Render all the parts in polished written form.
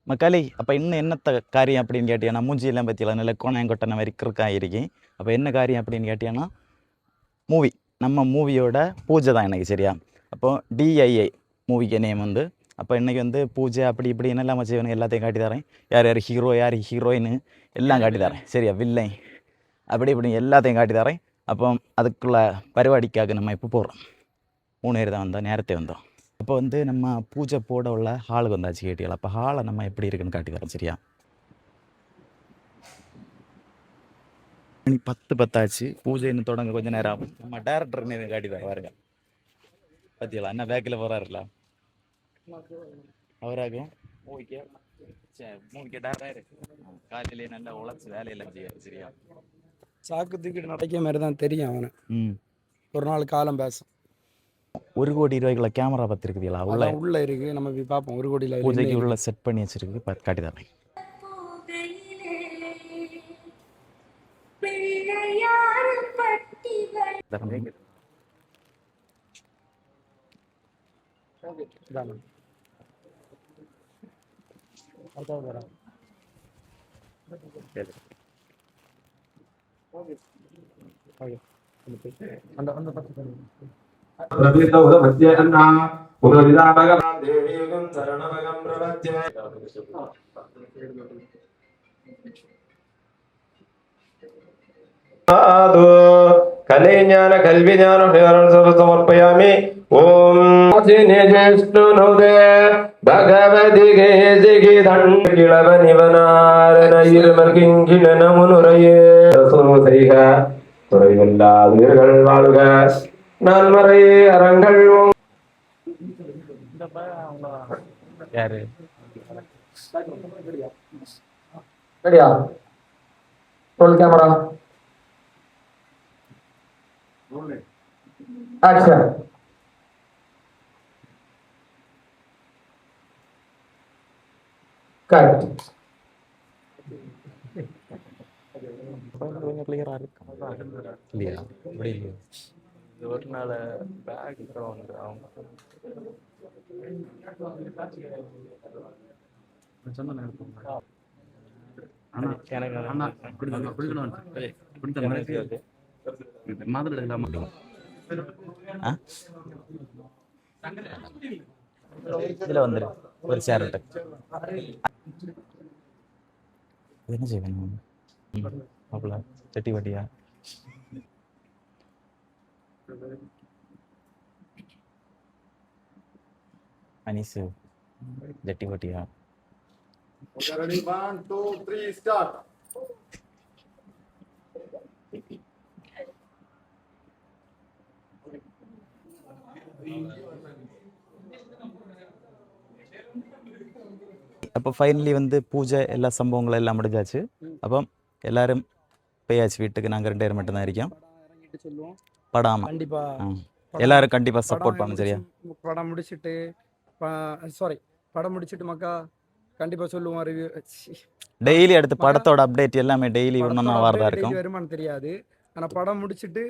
மக்காளி அப்போ இன்னும் என்னத்த காரியம் அப்படின்னு கேட்டியானா மூஞ்சியெல்லாம் பற்றியெல்லாம் நல்ல கோணாயங்கொட்டனை மாதிரி கிறுக்காயிருக்கேன். அப்போ என்ன காரியம் அப்படின்னு கேட்டியானா மூவி நம்ம மூவியோட பூஜை தான் எனக்கு சரியா. அப்போது டிஐஐ மூவிக்கு நேம் வந்து அப்போ இன்றைக்கி வந்து பூஜை அப்படி இப்படி என்னெல்லாம் வச்சு எல்லாத்தையும் காட்டி தரேன். யார் யார் ஹீரோ யார் ஹீரோயின் எல்லாம் காட்டி தரேன் சரியா. வில்லை அப்படி இப்படி எல்லாத்தையும் காட்டி தரேன். அப்போ அதுக்குள்ள பரிபாடிக்காக நம்ம இப்போ போகிறோம். 3 பேர் தான் வந்தோம், நேரத்தை வந்தோம். அப்போ வந்து நம்ம பூஜை போட உள்ள ஹாலுக்கு வந்தாச்சு கேட்டியலாம். அப்போ ஹாலை நம்ம எப்படி இருக்குன்னு காட்டி தரோம் சரியா. மணி 10 ஆச்சு. பூஜை இன்னும் தொடங்க கொஞ்சம் நேரம் ஆகும். நம்ம டேரக்டர்னு இதை காட்டி தர பாருங்க. பத்தியலாம் என்ன பேக்கில் போகிறாருல அவராகும் மூவிக்கு மூவிக்கு டேரக்டர் காலையிலே நல்லா உழைச்சி வேலையெல்லாம் செய்யாது சரியா. சாக்கு தூக்கிட்டு நடக்க மாதிரி தான் தெரியும் அவனை. ஒரு நாள் காலம் பேசும். 1 கோடி ரூபாய்க்குள்ள கேமரா பார்த்துருக்குதுங்களா? உள்ள இருக்கு, நம்ம போய் பார்ப்போம். 1 கோடியில் பூஜைக்கு உள்ள செட் பண்ணி வச்சிருக்கு, காட்டி தரேன். कलेज्ञान कल्विज्ञान समर्पयामि। ओम ज्येष्ठुनुदे भगवति गेजिगिदण्डिलवनिवनारनयिर्मर्किङ्किणनमुनुरये सुनुसैः துறைவில்லாதீர்கள் வாழ்க நன்மறையே அரங்கள். யாரு ரெடியா? Role camera action. கட். கொஞ்சம் கிளியராக இருக்கு இல்லையா? அப்படி இல்லையா? இது ஒரு நாள் பேக்ரவுண்ட் அவங்க இதில் வந்துடு ஒரு சேர் விட்டு என்ன செய்வேன் மாப்பிள்ள செட்டி வட்டியா அனிசு ஜட்டி வட்டியா? Ready, 1, 2, 3, start. அப்போ ஃபைனலி வந்து பூஜை எல்லா சம்பவங்களும் எல்லாம் முடிஞ்சாச்சு. அப்போ எல்லாரும் போயாச்சு வீட்டுக்கு. நாங்கள் 2 பேர் மட்டும்தான் இருக்கோம். படாமல் கண்டிப்பாக எல்லாரும் கண்டிப்பாக சப்போர்ட் பண்ணணும் சரியா. படம் முடிச்சுட்டு படம் முடிச்சுட்டு மக்கா கண்டிப்பாக சொல்லுவோம். ரிவ்யூ டெய்லி அடுத்து படத்தோட அப்டேட் எல்லாமே டெய்லி ஒன்றா வரதா இருக்கும். வருமானு தெரியாது, ஆனால் படம் முடிச்சுட்டு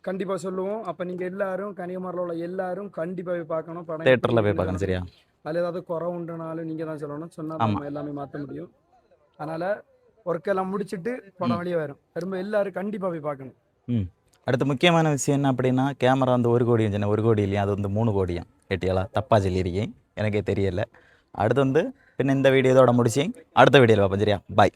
கண்டிப்பாக சொல்லுவோம். அப்போ நீங்கள் எல்லாரும் கன்னியாகுமரியில் உள்ள எல்லாரும் கண்டிப்பாக போய் பார்க்கணும். படம் தேட்டரில் போய் பார்க்கணும் சரியா. அதில் ஏதாவது குறை உண்டுனாலும் நீங்கள் தான் சொல்லணும். சொன்னால் நம்ம எல்லாமே மாற்ற முடியும். அதனால் ஒர்க்கெல்லாம் முடிச்சுட்டு படம் வெளியே வரும். திரும்ப எல்லாரும் கண்டிப்பாக போய் பார்க்கணும். அடுத்து முக்கியமான விஷயம் என்ன அப்படின்னா, கேமரா வந்து 1 கோடி இருந்துச்சு. 1 கோடி இல்லையா, அது வந்து 3 கோடியாம். கேட்டியாலா? தப்பாக சொல்லியிருக்கேன், எனக்கே தெரியல. அடுத்து வந்து பின்ன இந்த வீடியோ இதோட முடிச்சேன். அடுத்த வீடியோவில் பார்ப்போம் சரியா. பாய்.